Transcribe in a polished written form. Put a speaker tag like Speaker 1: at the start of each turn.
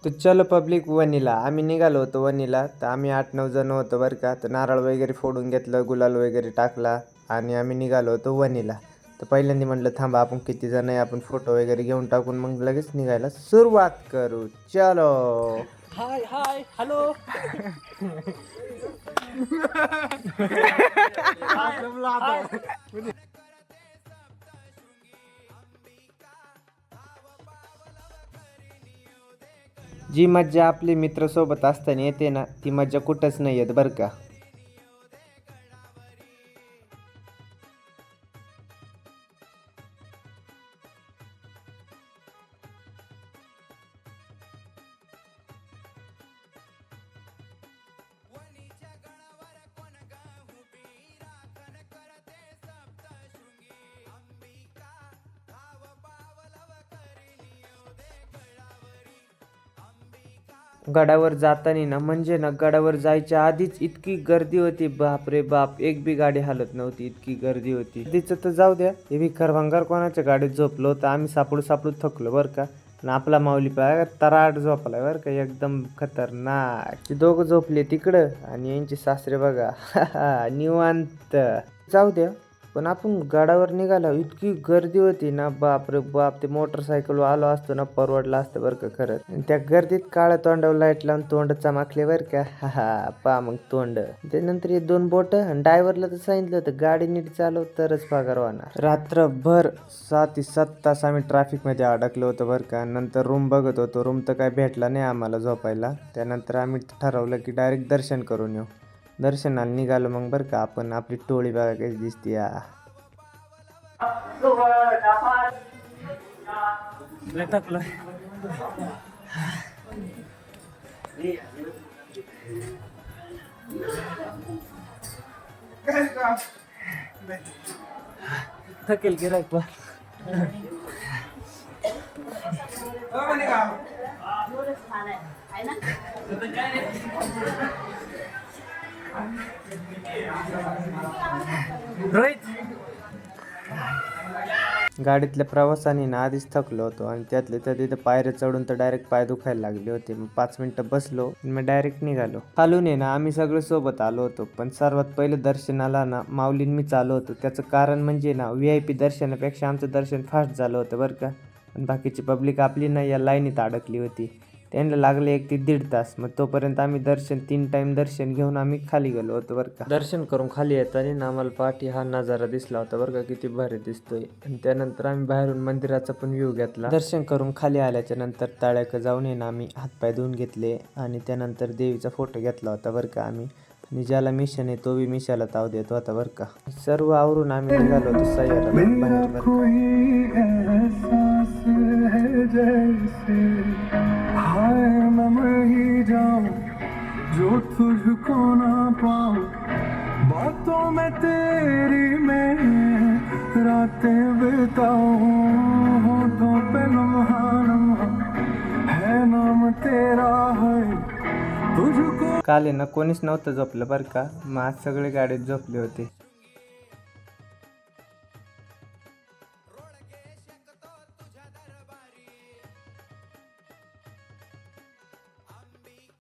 Speaker 1: तर चलो पब्लिक वणीला आम्ही निघालो होतो वणीला. तर आम्ही 8-9 जण होतो बरं का. तर नारळ वगैरे फोडून घेतलं, गुलाल वगैरे टाकला आणि आम्ही निघालो होतो वणीला. तर पहिल्यांदा म्हटलं थांबा आपण किती जण आहे, आपण फोटो वगैरे घेऊन टाकून मग लगेच निघायला सुरुवात करू. चलो.
Speaker 2: हाय हाय हॅलो.
Speaker 1: जी मज्जा आपली मित्रासोबत असताना येते ना, ती मज्जा कुठंच नाही येत बरं का. गडावर जाताना ना म्हणजे ना गडावर जायच्या आधीच इतकी गर्दी होती, बाप रे बाप, एक बी गाडी हालत नव्हती, इतकी गर्दी होती. गर्दीचं तर जाऊ द्या, हे भिकार भंगार कोणाच्या गाडीत झोपलो तर आम्ही सापडू सापडू थकलो बरं का. आणि आपला माऊली पाय तराट झोपलाय बरं का, एकदम खतरनाक. ती दोघं झोपले तिकडं आणि यांचे सासरे बघा निवांत. जाऊ द्या, पण आपण गडावर निघालो इतकी गर्दी होती ना, बाप रे बाप. ते मोटरसायकल आलो असतो ना परवडलं असतं बरं का खरंच. आणि त्या गर्दीत काळ्या तोंडावर लाईट लावून तोंड चमकले बरं का. पा मग तोंड. त्यानंतर हे 2 बोट आणि ड्रायव्हरला तर सांगितलं होतं गाडी नीट चालव तरच पगार होणार. रात्रभर 6 ते 7 तास आम्ही ट्रॅफिकमध्ये अडकलो होतो बरं का. नंतर रूम बघत होतो, रूम तर काय भेटला नाही आम्हाला झोपायला. त्यानंतर आम्ही ठरवलं की डायरेक्ट दर्शन करून येऊ. दर्शनाला निघालो मग बरं का. आपण आपली टोळी बघा कशी दिसते या.
Speaker 2: थकेल गिरायक बा. रोहित
Speaker 1: गाडीतल्या प्रवासाने ना आधीच थकलो होतो आणि त्यातले त्या तिथे पायऱ्या चढून तर डायरेक्ट पाय दुखायला लागले होते. मग 5 मिनिटं बसलो आणि मग डायरेक्ट निघालो. खालून आहे ना आम्ही सगळे सोबत आलो होतो, पण सर्वात पहिले दर्शनाला ना माऊलीन मी चालू होतो. त्याचं कारण म्हणजे ना VIP दर्शनापेक्षा आमचं दर्शन फास्ट झालं होतं बरं का. आणि बाकीची पब्लिक आपली ना या लाईनीत अडकली होती. त्यांना लागले 1 ते 1.5 तास. मग तोपर्यंत आम्ही 3 टाइम दर्शन घेऊन आम्ही खाली गेलो होतो बरं का. दर्शन करून खाली येताना ना आम्हाला पाठी हा नजारा दिसला होता बरं का, किती भारी दिसतोय. आणि त्यानंतर आम्ही बाहेरून मंदिराचा पण व्ह्यू घेतला. दर्शन करून खाली आल्याच्या नंतर तळ्याक जाऊन ये ना आम्ही हातपाय धुवून घेतले आणि त्यानंतर देवीचा फोटो घेतला होता बरं का आम्ही. आणि ज्याला मिशन आहे तो बी मिशाला ताव देत होता बरं का. सर्व आवरून आम्ही निघालो होतो सय्याराला बाहेर बरं का. जो तुझको ना पाऊं बातों में तेरी मैं रातें बिताऊं होठों पे लम्हा लम्हा है नाम तेरा है तुझको. काल आहे ना कोणीच नव्हतं झोपलं बरं का. मग आज सगळे गाडीत झोपले होते.